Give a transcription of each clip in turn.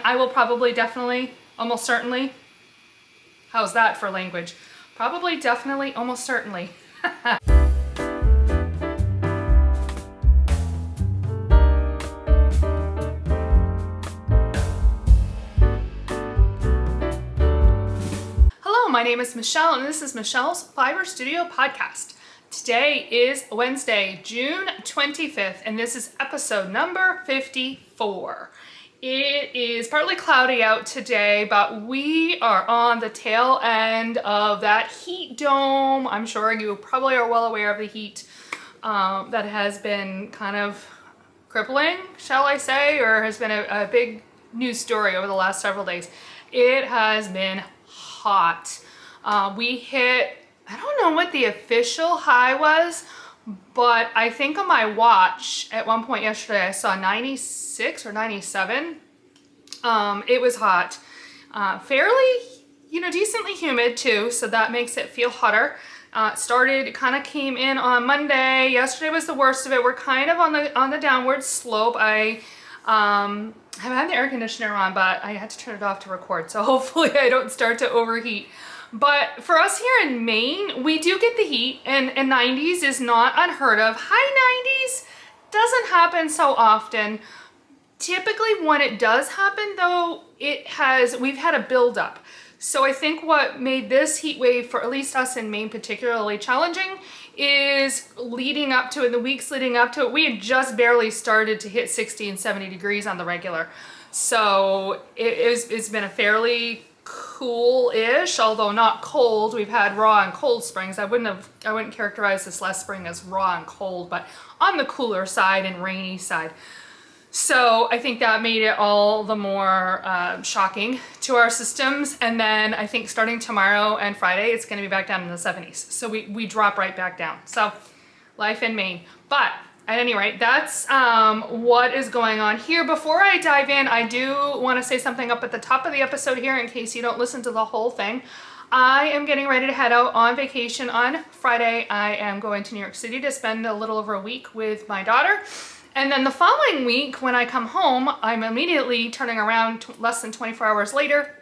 I will probably, definitely, almost certainly, how's that for language? Probably, definitely, almost certainly. Hello, my name is Michelle and this is Michelle's Fiber Studio Podcast. Today is Wednesday, June 25th, and this is episode number 54. It is partly cloudy out today, but we are on the tail end of that heat dome. I'm sure you probably are well aware of the heat that has been kind of crippling, shall I say, or has been a big news story over the last several days. It has been hot. We hit, I don't know what the official high was, but I think on my watch at one point yesterday I saw 96 or 97. It was hot. Fairly, decently humid too, so that makes it feel hotter. It kind of came in on Monday. Yesterday was the worst of it. We're kind of on the downward slope. I have had the air conditioner on, but I had to turn it off to record, so hopefully I don't start to overheat. But for us here in Maine, we do get the heat, and 90s is not unheard of. High 90s doesn't happen so often. Typically when it does happen though, we've had a buildup. So I think what made this heat wave, for at least us in Maine, particularly challenging is leading up to it, the weeks leading up to it, we had just barely started to hit 60 and 70 degrees on the regular. So it's been a fairly cool-ish, although not cold. We've had raw and cold springs. I wouldn't characterize this last spring as raw and cold, but on the cooler side and rainy side. So I think that made it all the more shocking to our systems. And then I think starting tomorrow and Friday, it's going to be back down in the 70s. So we drop right back down. So life in Maine. But at any rate, that's what is going on here. Before I dive in, I do want to say something up at the top of the episode here in case you don't listen to the whole thing. I am getting ready to head out on vacation on Friday. I am going to New York City to spend a little over a week with my daughter. And then the following week, when I come home, I'm immediately turning around less than 24 hours later,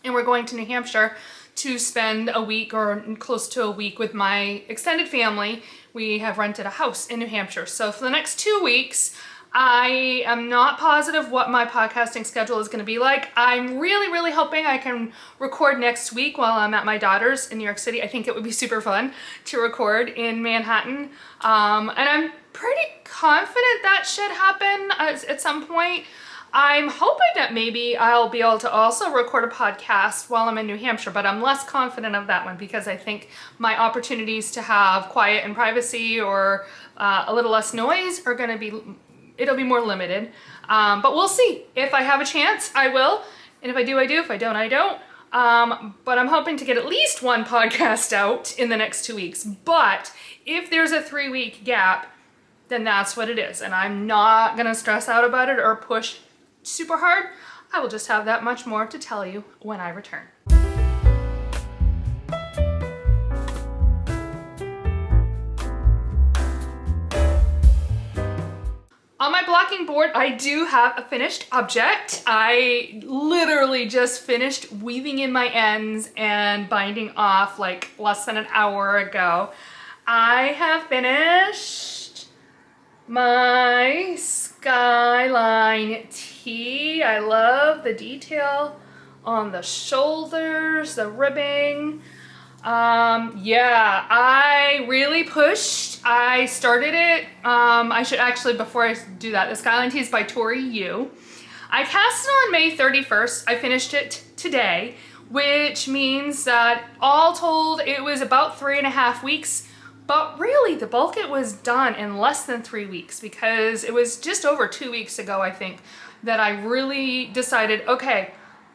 and we're going to New Hampshire to spend a week or close to a week with my extended family. We have rented a house in New Hampshire. So for the next 2 weeks, I am not positive what my podcasting schedule is going to be like. I'm really, really hoping I can record next week while I'm at my daughter's in New York City. I think it would be super fun to record in Manhattan. And I'm pretty confident that should happen at some point. I'm hoping that maybe I'll be able to also record a podcast while I'm in New Hampshire, but I'm less confident of that one because I think my opportunities to have quiet and privacy or a little less noise are going to be, it'll be more limited. But we'll see. If I have a chance, I will. And if I do, I do. If I don't, I don't. But I'm hoping to get at least one podcast out in the next 2 weeks. But if there's a 3-week gap, then that's what it is. And I'm not going to stress out about it or push super hard. I will just have that much more to tell you when I return. On my blocking board, I do have a finished object. I literally just finished weaving in my ends and binding off like less than an hour ago. I have finished my Skyline Tee. I love the detail on the shoulders, the ribbing. Yeah, I really pushed. I started it. I should actually, before I do that, the Skyline Tee is by Tori Yu. I cast it on May 31st. I finished it today, which means that all told, it was about 3.5 weeks. But really, the bulk it was done in less than 3 weeks because it was just over 2 weeks ago, I think, that I really decided, okay,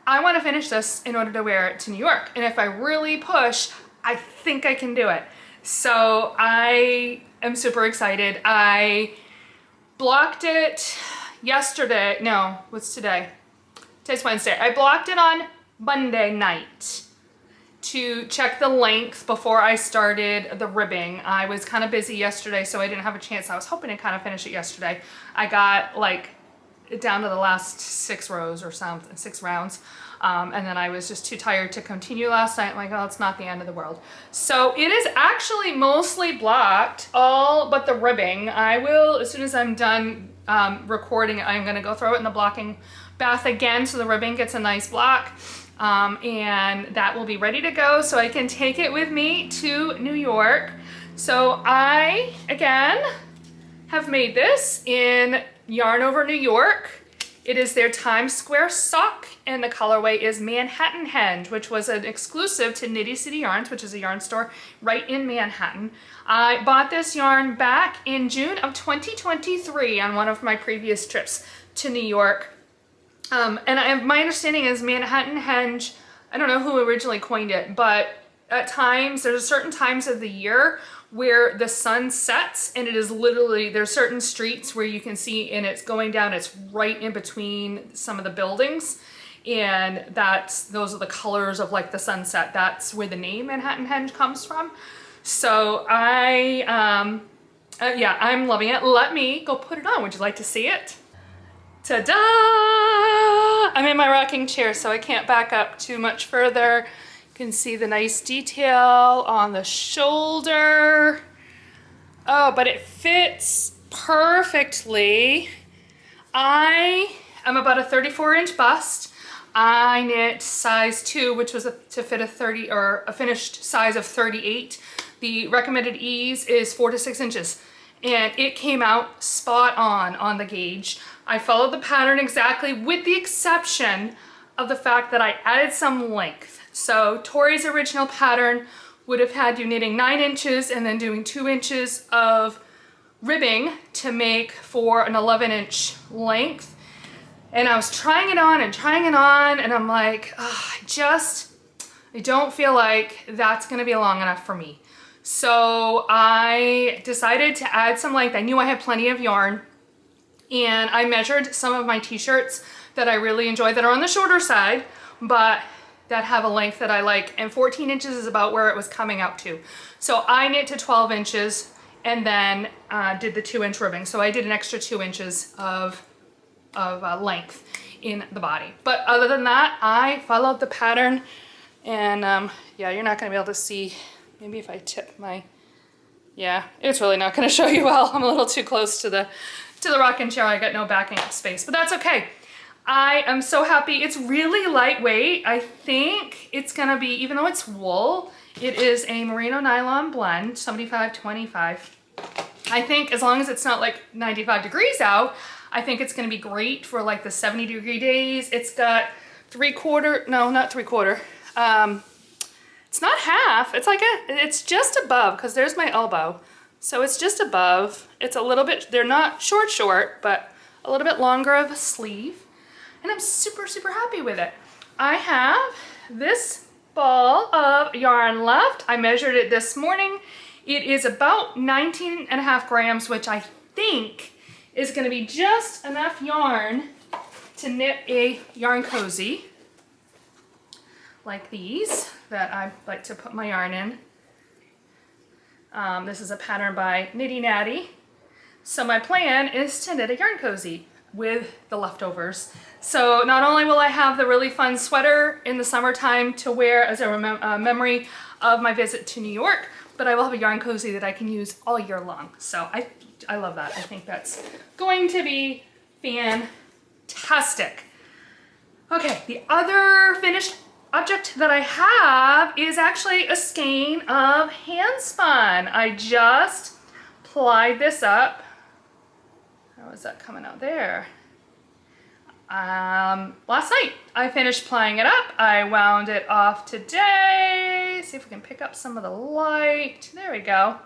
I want to finish this in order to wear it to New York. And if I really push, I think I can do it. So I am super excited. I blocked it yesterday. No, what's today? Today's Wednesday. I blocked it on Monday night to check the length before I started the ribbing. I was kind of busy yesterday, so I didn't have a chance. I was hoping to kind of finish it yesterday. I got like down to the last 6 rows or something, 6 rounds. And then I was just too tired to continue last night. I'm like, oh, it's not the end of the world. So it is actually mostly blocked, all but the ribbing. I will, as soon as I'm done recording, I'm gonna go throw it in the blocking bath again so the ribbing gets a nice block. And that will be ready to go so I can take it with me to New York. So I, again, have made this in Yarn Over New York. It is their Times Square sock, and the colorway is Manhattan Henge, which was an exclusive to Nitty City Yarns, which is a yarn store right in Manhattan. I bought this yarn back in June of 2023 on one of my previous trips to New York. And my understanding is Manhattan Henge, I don't know who originally coined it, but at times, there's certain times of the year where the sun sets, and it is literally, there's certain streets where you can see, and it's going down, it's right in between some of the buildings, and those are the colors of like the sunset. That's where the name Manhattan Henge comes from. So yeah, I'm loving it. Let me go put it on. Would you like to see it? Ta-da! I'm in my rocking chair, so I can't back up too much further. You can see the nice detail on the shoulder. Oh, but it fits perfectly. I am about a 34-inch bust. I knit size 2, which was to fit a 30 or a finished size of 38. The recommended ease is 4 to 6 inches, and it came out spot on the gauge. I followed the pattern exactly, with the exception of the fact that I added some length. So Tori's original pattern would have had you knitting 9 inches and then doing 2 inches of ribbing to make for an 11-inch length. And I was trying it on, and I'm like, oh, I don't feel like that's gonna be long enough for me. So I decided to add some length. I knew I had plenty of yarn, and I measured some of my t-shirts that I really enjoy that are on the shorter side, but that have a length that I like, and 14 inches is about where it was coming out to. So I knit to 12 inches and then did the 2-inch ribbing. So I did an extra 2 inches of length in the body. But other than that, I followed the pattern, and yeah, you're not gonna be able to see. Maybe if I tip my, yeah, it's really not gonna show you well. I'm a little too close to the rocking chair. I got no backing up space, but that's okay. I am so happy. It's really lightweight. I think it's gonna be, even though it's wool, it is a merino nylon blend, 75-25. I think as long as it's not like 95 degrees out, I think it's gonna be great for like the 70-degree days. It's got 3/4, no, not 3/4. It's not half, it's just above, because there's my elbow. So it's just above. It's a little bit, they're not short, but a little bit longer of a sleeve. And I'm super, super happy with it. I have this ball of yarn left. I measured it this morning. It is about 19.5 grams, which I think is gonna be just enough yarn to knit a yarn cozy like these that I like to put my yarn in. This is a pattern by Nitty Natty. So my plan is to knit a yarn cozy with the leftovers. So not only will I have the really fun sweater in the summertime to wear as a memory of my visit to New York, but I will have a yarn cozy that I can use all year long. So I love that. I think that's going to be fantastic. Okay, the other finished object that I have is actually a skein of hand spun. I just plied this up. How is that coming out there? Last night I finished plying it up. I wound it off today. See if we can pick up some of the light. There we go.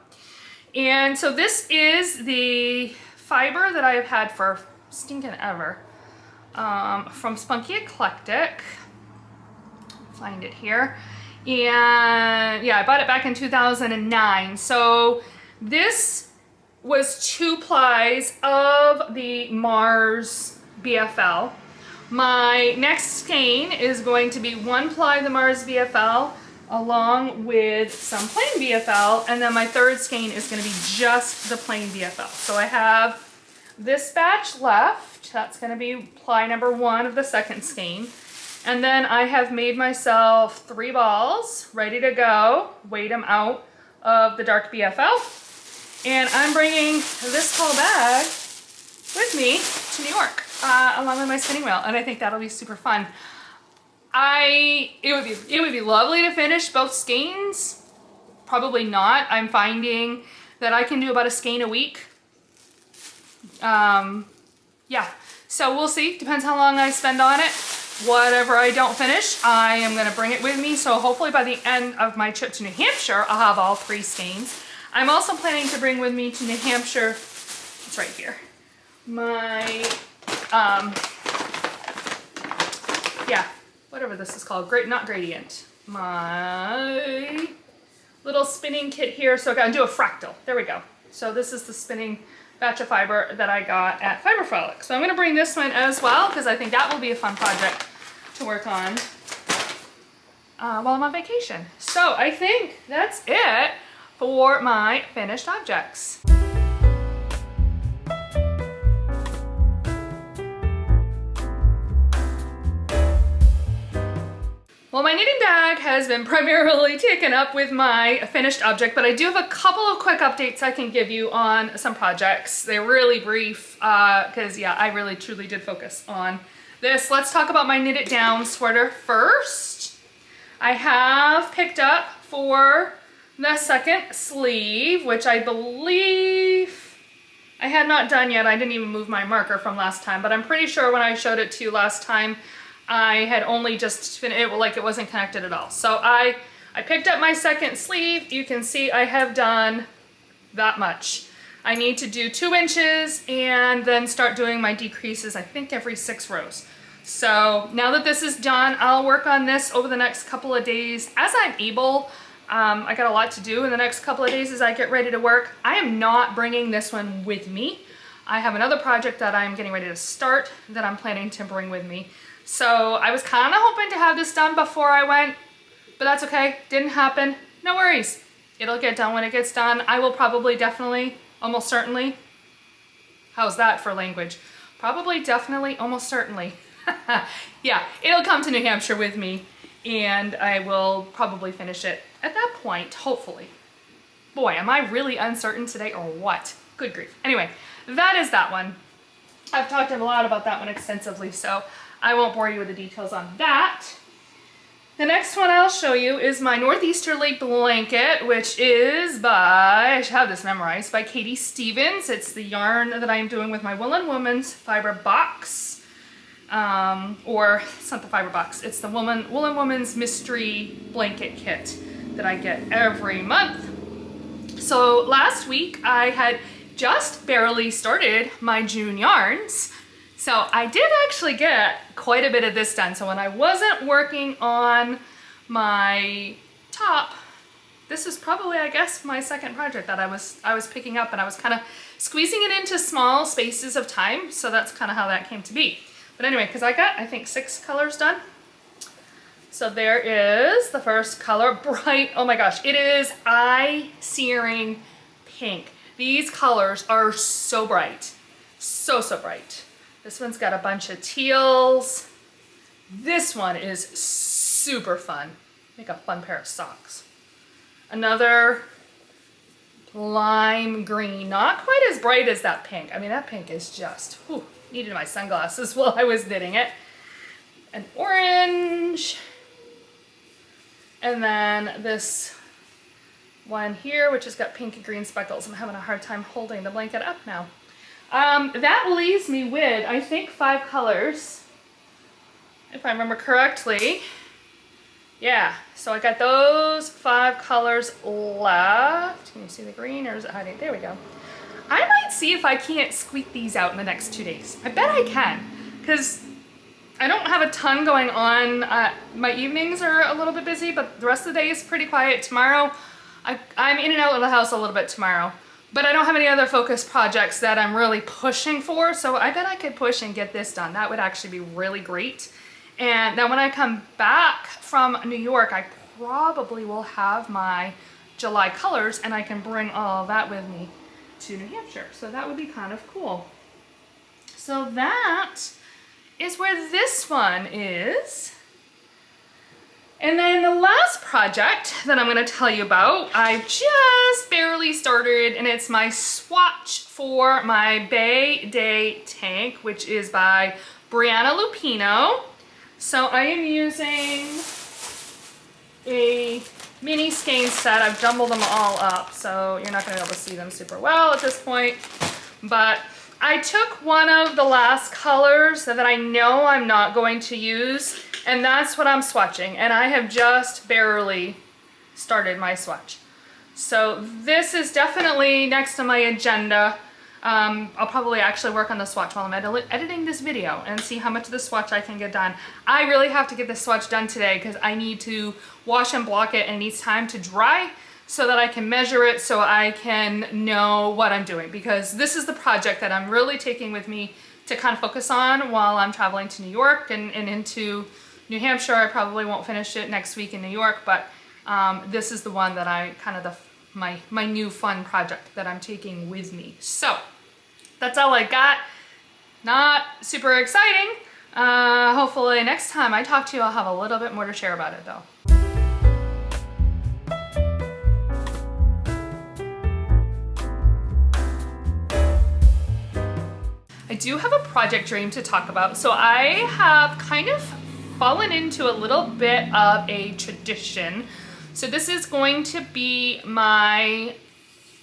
And so this is the fiber that I have had for stinking ever, from Spunky Eclectic. Find it here. And yeah, I bought it back in 2009. So this was 2 plies of the Mars BFL. My next skein is going to be 1 ply of the Mars BFL along with some plain BFL, and then my third skein is going to be just the plain BFL. So I have this batch left. That's going to be ply number 1 of the second skein. And then I have made myself 3 balls ready to go, weighed them out of the dark BFL. And I'm bringing this whole bag with me to New York, along with my spinning wheel. And I think that'll be super fun. It would be lovely to finish both skeins. Probably not. I'm finding that I can do about a skein a week. Yeah, so we'll see. Depends how long I spend on it. Whatever I don't finish, I am going to bring it with me. So hopefully by the end of my trip to New Hampshire, I'll have all 3 skeins. I'm also planning to bring with me to New Hampshire, it's right here, my, yeah, whatever this is called, not gradient, my little spinning kit here. So I gotta do a fractal. There we go. So this is the spinning batch of fiber that I got at Fiber Frolic. So I'm gonna bring this one as well because I think that will be a fun project to work on while I'm on vacation. So I think that's it for my finished objects. Well, my knitting bag has been primarily taken up with my finished object, but I do have a couple of quick updates I can give you on some projects. They're really brief because, yeah, I really truly did focus on this. Let's talk about my Knit It Down sweater first. I have picked up for the second sleeve, which I believe I had not done yet. I didn't even move my marker from last time, but I'm pretty sure when I showed it to you last time, I had only just finished it, like it wasn't connected at all. So I picked up my second sleeve. You can see I have done that much. I need to do 2 inches and then start doing my decreases, I think every 6 rows. So now that this is done, I'll work on this over the next couple of days as I'm able. I got a lot to do in the next couple of days as I get ready to work. I am not bringing this one with me. I have another project that I'm getting ready to start that I'm planning to bring with me. So I was kind of hoping to have this done before I went, but that's okay. Didn't happen. No worries. It'll get done when it gets done. I will probably, definitely, almost certainly. How's that for language? Probably, definitely, almost certainly. Yeah, it'll come to New Hampshire with me and I will probably finish it at that point, hopefully. Boy, am I really uncertain today or what? Good grief. Anyway, that is that one. I've talked a lot about that one extensively, so I won't bore you with the details on that. The next one I'll show you is my Northeasterly blanket, which is by, I should have this memorized, by Katy Stevens. It's the yarn that I'm doing with my Woolen Woman's fiber box. Or it's not the fiber box, it's the Woolen Woman's mystery blanket kit that I get every month. So last week I had just barely started my June yarns. So I did actually get quite a bit of this done. So when I wasn't working on my top, this is probably, I guess, my second project that I was picking up, and I was kind of squeezing it into small spaces of time. So that's kind of how that came to be. But anyway, because I got, I think, 6 colors done. So there is the first color, bright, oh my gosh, it is eye-searing pink. These colors are so bright, so bright. This one's got a bunch of teals. This one is super fun. Make a fun pair of socks. Another lime green, not quite as bright as that pink. I mean, that pink is just, whew, needed my sunglasses while I was knitting it. An orange. And then this one here, which has got pink and green speckles. I'm having a hard time holding the blanket up now. That leaves me with, I think, 5 colors, if I remember correctly. Yeah, so I got those 5 colors left. Can you see the green, or is it hiding? There we go. I might see if I can't squeak these out in the next 2 days. I bet I can, because I don't have a ton going on. My evenings are a little bit busy, but the rest of the day is pretty quiet. Tomorrow, I'm in and out of the house a little bit tomorrow. But I don't have any other focus projects that I'm really pushing for, so I bet I could push and get this done. That would actually be really great. And then when I come back from New York, I probably will have my July colors, and I can bring all of that with me to New Hampshire. So that would be kind of cool. So that is where this one is. And then the last project that I'm going to tell you about, I just barely started, and it's my swatch for my Bay Day tank, which is by Briana Luppino. So I am using a mini skein set. I've jumbled them all up, so you're not going to be able to see them super well at this point. But I took one of the last colors that I know I'm not going to use, and that's what I'm swatching. And I have just barely started my swatch. So this is definitely next on my agenda. I'll probably actually work on the swatch while I'm editing this video and see how much of the swatch I can get done. I really have to get the swatch done today because I need to wash and block it, and it needs time to dry so that I can measure it, so I can know what I'm doing, because this is the project that I'm really taking with me to kind of focus on while I'm traveling to New York and into New Hampshire. I probably won't finish it next week in New York, but this is the one that I kind of my new fun project that I'm taking with me. So that's all I got. Not super exciting. Hopefully next time I talk to you, I'll have a little bit more to share about it though. I do have a project dream to talk about. So I have kind of fallen into a little bit of a tradition. So this is going to be my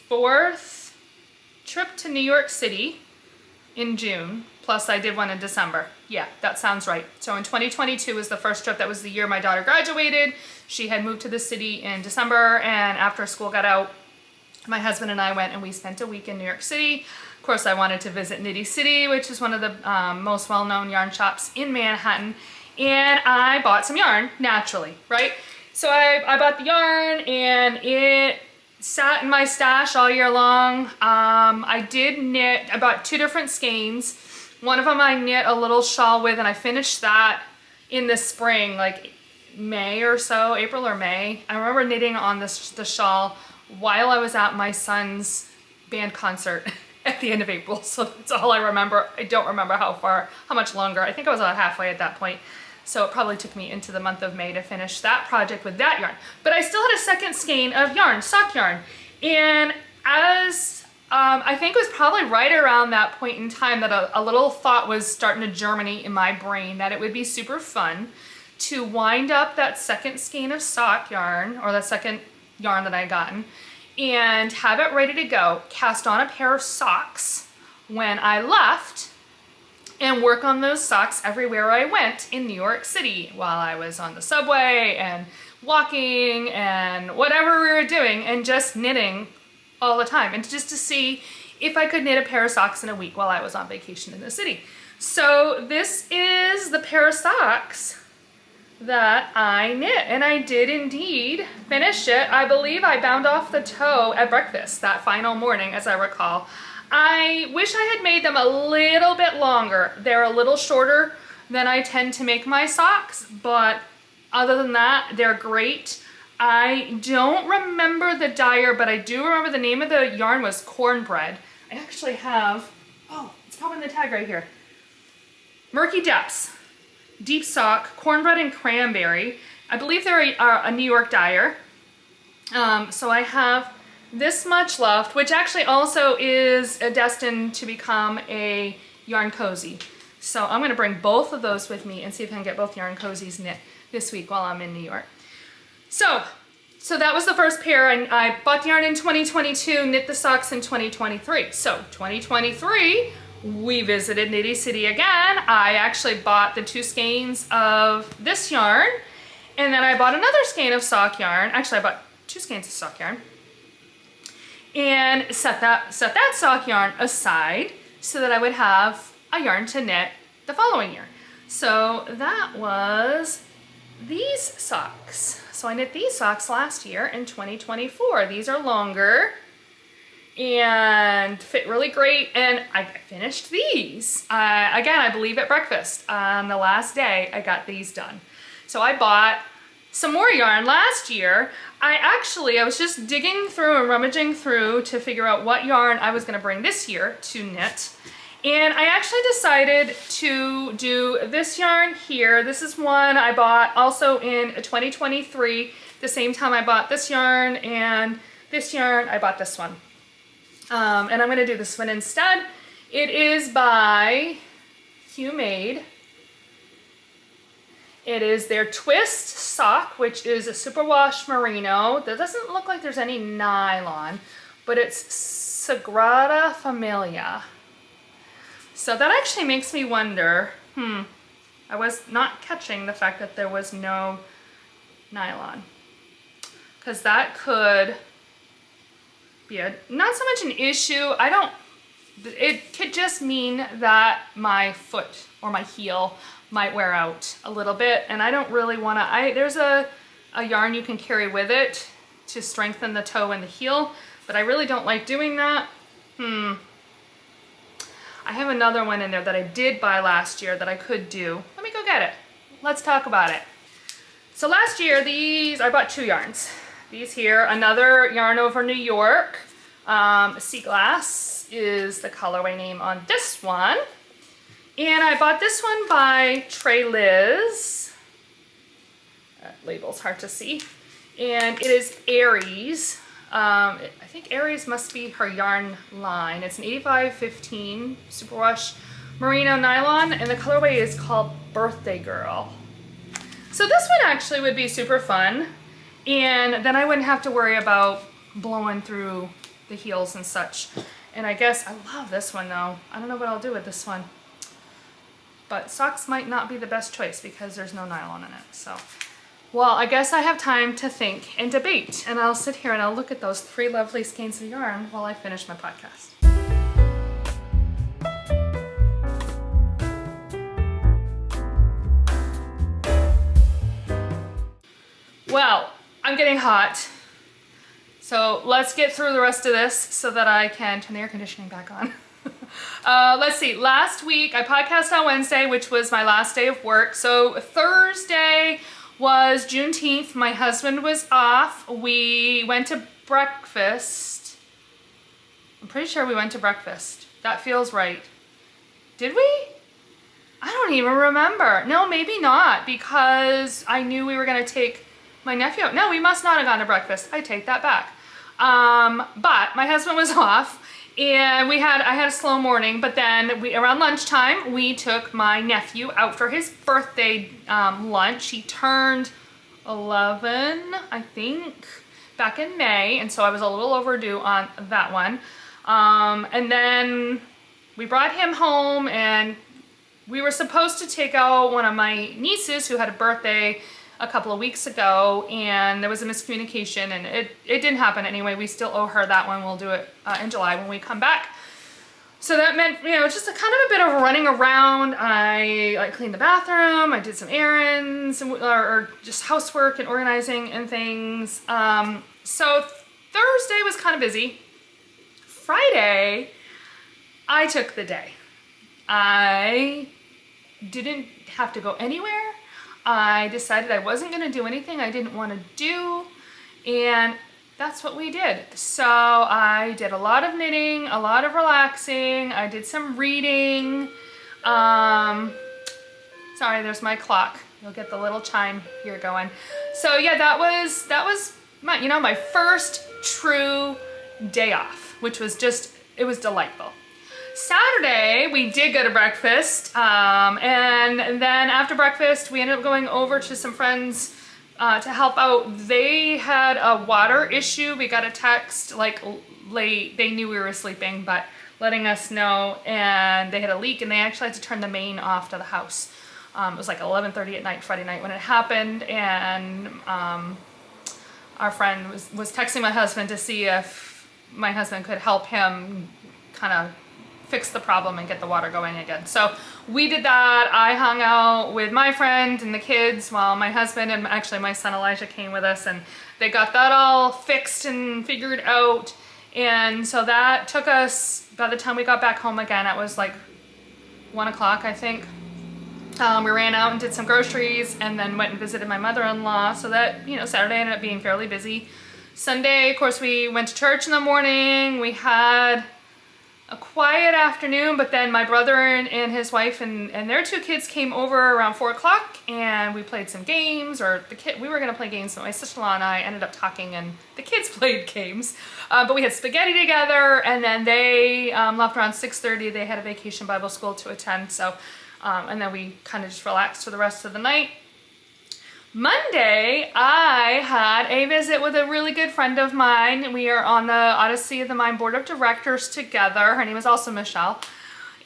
4th trip to New York City in June, plus I did one in December. Yeah, that sounds right. So in 2022 was the first trip. That was the year my daughter graduated. She had moved to the city in December, and after school got out, my husband and I went and we spent a week in New York City. Of course, I wanted to visit Knitty City, which is one of the most well-known yarn shops in Manhattan. And I bought some yarn, naturally, right? So I bought the yarn, and it sat in my stash all year long. I did knit, I bought 2 different skeins. One of them I knit a little shawl with, and I finished that in the spring, like May or so, April or May. I remember knitting on the shawl while I was at my son's band concert at the end of April. So that's all I remember. I don't remember how much longer. I think I was about halfway at that point. So it probably took me into the month of May to finish that project with that yarn. But I still had a second skein of yarn, sock yarn. And as I think it was probably right around that point in time that a little thought was starting to germinate in my brain that it would be super fun to wind up that second skein of sock yarn, or that second yarn that I gotten, and have it ready to go, cast on a pair of socks when I left, and work on those socks everywhere I went in New York City while I was on the subway and walking and whatever we were doing, and just knitting all the time, and just to see if I could knit a pair of socks in a week while I was on vacation in the city. So this is the pair of socks that I knit, and I did indeed finish it. I believe I bound off the toe at breakfast that final morning, as I recall. I wish I had made them a little bit longer. They're a little shorter than I tend to make my socks, but other than that, they're great. I don't remember the dyer, but I do remember the name of the yarn was Cornbread. I actually have, oh, it's probably in the tag right here. Murky Depths. Deep sock, cornbread and cranberry. I believe they're a New York dyer. So I have this much left, which actually also is destined to become a yarn cozy. So I'm gonna bring both of those with me and see if I can get both yarn cozies knit this week while I'm in New York. So that was the first pair. I bought the yarn in 2022, knit the socks in 2023. So 2023, we visited Knitty City again. I actually bought the 2 skeins of this yarn, and then I bought another skein of sock yarn. Actually, I bought 2 skeins of sock yarn, and set that sock yarn aside so that I would have a yarn to knit the following year. So that was these socks. So I knit these socks last year in 2024. These are longer and fit really great, and I finished these again, I believe at breakfast on the last day. I got these done. So I bought some more yarn last year. I was just digging through and rummaging through to figure out what yarn I was going to bring this year to knit, And I actually decided to do this yarn here. This is one I bought also in 2023. The same time I bought this yarn, and this yarn, I bought this one. And I'm gonna do this one instead. It is by HuMade. It is their twist sock, which is a superwash merino. There doesn't look like there's any nylon, but it's Sagrada Familia. So that actually makes me wonder, I was not catching the fact that there was no nylon, because that could be not so much an issue. It could just mean that my foot or my heel might wear out a little bit, and I don't really want to. There's a yarn you can carry with it to strengthen the toe and the heel, but I really don't like doing that. I have another one in there that I did buy last year that I could do. Let me go get it. Let's talk about it. So last year, I bought 2 yarns. These here, another yarn over New York. Sea Glass is the colorway name on this one. And I bought this one by Trey Liz. That label's hard to see. And it is Aries. I think Aries must be her yarn line. It's an 85-15 superwash merino nylon, and the colorway is called Birthday Girl. So this one actually would be super fun, and then I wouldn't have to worry about blowing through the heels and such. And I guess I love this one though. I don't know what I'll do with this one. But socks might not be the best choice because there's no nylon in it. So, well, I guess I have time to think and debate, and I'll sit here and I'll look at those 3 lovely skeins of yarn while I finish my podcast. Well, I'm getting hot, so let's get through the rest of this so that I can turn the air conditioning back on. Let's see, last week I podcasted on Wednesday, which was my last day of work. So Thursday was Juneteenth. My husband was off. We went to breakfast. I'm pretty sure we went to breakfast. That feels right. Did we? I don't even remember. No, maybe not, because I knew we were going to take my nephew out. No, we must not have gone to breakfast. I take that back. But my husband was off, and I had a slow morning, but then around lunchtime, we took my nephew out for his birthday lunch. He turned 11, I think, back in May, and so I was a little overdue on that one. And then we brought him home, and we were supposed to take out one of my nieces who had a birthday a couple of weeks ago, and there was a miscommunication, and it didn't happen anyway. We still owe her that one. We'll do it in July when we come back. So that meant, just a kind of a bit of running around. I cleaned the bathroom, I did some errands, or just housework and organizing and things. So Thursday was kind of busy. Friday, I took the day. I didn't have to go anywhere. I decided I wasn't going to do anything I didn't want to do, and that's what we did. So I did a lot of knitting, a lot of relaxing. I did some reading. Sorry, there's my clock. You'll get the little chime here going. So yeah, that was my, my first true day off, which was it was delightful. Saturday, we did go to breakfast, and then after breakfast, we ended up going over to some friends to help out. They had a water issue. We got a text late. They knew we were sleeping, but letting us know, and they had a leak, and they actually had to turn the main off to the house. It was like 11:30 at night, Friday night when it happened, and our friend was texting my husband to see if my husband could help him kind of fix the problem and get the water going again. So we did that. I hung out with my friend and the kids while my husband and actually my son Elijah came with us, and they got that all fixed and figured out. And so that took us, by the time we got back home again, it was like 1 o'clock, I think. We ran out and did some groceries and then went and visited my mother-in-law. So that, Saturday ended up being fairly busy. Sunday, of course, we went to church in the morning. We had a quiet afternoon, but then my brother and his wife and their 2 kids came over around 4 o'clock, and we played some games, or we were gonna play games, but my sister-in-law and I ended up talking and the kids played games. But we had spaghetti together, and then they left around 6:30. They had a vacation Bible school to attend, so, and then we kind of just relaxed for the rest of the night. Monday, I had a visit with a really good friend of mine. We are on the Odyssey of the Mind Board of Directors together. Her name is also Michelle.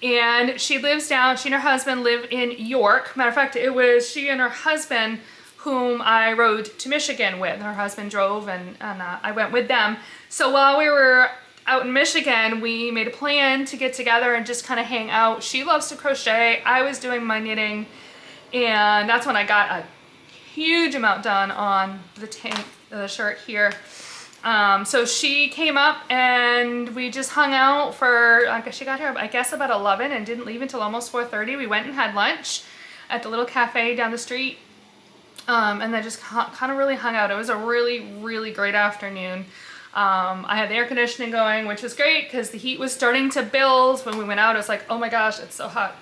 And she lives down, she and her husband live in York. Matter of fact, it was she and her husband whom I rode to Michigan with. Her husband drove and I went with them. So while we were out in Michigan, we made a plan to get together and just kind of hang out. She loves to crochet. I was doing my knitting, and that's when I got a huge amount done on the shirt here. So she came up and we just hung out for, I guess she got here, I guess about 11 and didn't leave until almost 4:30. We went and had lunch at the little cafe down the street, and then just kind of really hung out. It was a really, really great afternoon. I had the air conditioning going, which was great because the heat was starting to build. When we went out, it was like, oh my gosh, it's so hot.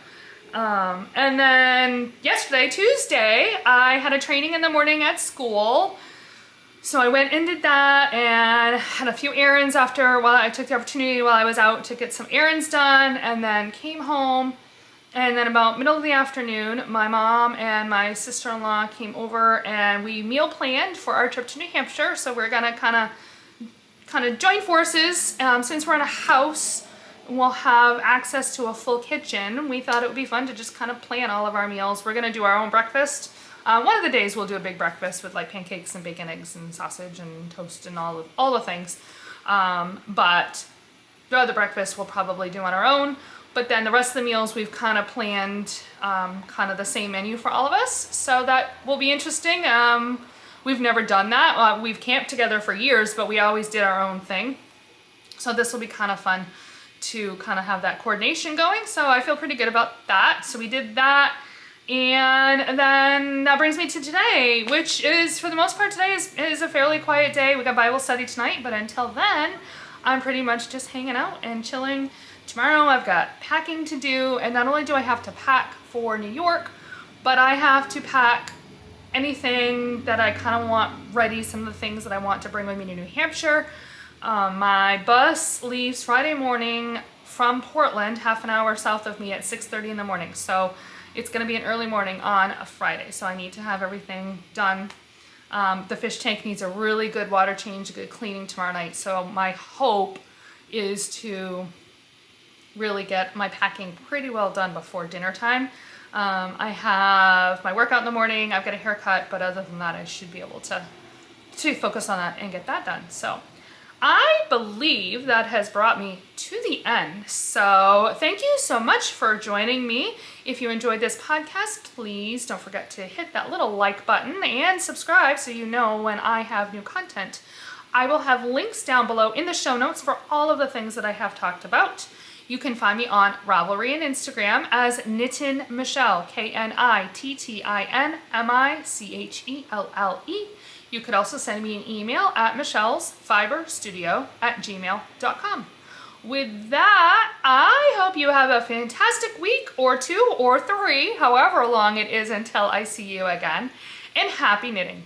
And then yesterday, Tuesday, I had a training in the morning at school. So I went and did that and had a few errands after, while I took the opportunity while I was out to get some errands done, and then came home. And then about middle of the afternoon, my mom and my sister-in-law came over and we meal planned for our trip to New Hampshire. So we're gonna kind of join forces. Since we're in a house, we'll have access to a full kitchen. We thought it would be fun to just kind of plan all of our meals. We're gonna do our own breakfast. One of the days we'll do a big breakfast with like pancakes and bacon, eggs and sausage and toast and all the things. But the other breakfast we'll probably do on our own. But then the rest of the meals we've kind of planned kind of the same menu for all of us. So that will be interesting. We've never done that. We've camped together for years, but we always did our own thing. So this will be kind of fun to kind of have that coordination going. So I feel pretty good about that. So we did that. And then that brings me to today, which is, for the most part, today is a fairly quiet day. We got Bible study tonight, but until then, I'm pretty much just hanging out and chilling. Tomorrow I've got packing to do, and not only do I have to pack for New York, but I have to pack anything that I kind of want ready, some of the things that I want to bring with me to New Hampshire. My bus leaves Friday morning from Portland, half an hour south of me, at 6:30 in the morning. So it's gonna be an early morning on a Friday. So I need to have everything done. The fish tank needs a really good water change, a good cleaning tomorrow night. So my hope is to really get my packing pretty well done before dinner time. I have my workout in the morning, I've got a haircut, but other than that, I should be able to focus on that and get that done. So I believe that has brought me to the end. So thank you so much for joining me. If you enjoyed this podcast, please don't forget to hit that little like button and subscribe so you know when I have new content. I will have links down below in the show notes for all of the things that I have talked about. You can find me on Ravelry and Instagram as Knittin Michelle, KNITTINMICHELLE. You could also send me an email at michellesfiberstudio@gmail.com. With that, I hope you have a fantastic week or 2 or 3, however long it is until I see you again, and happy knitting.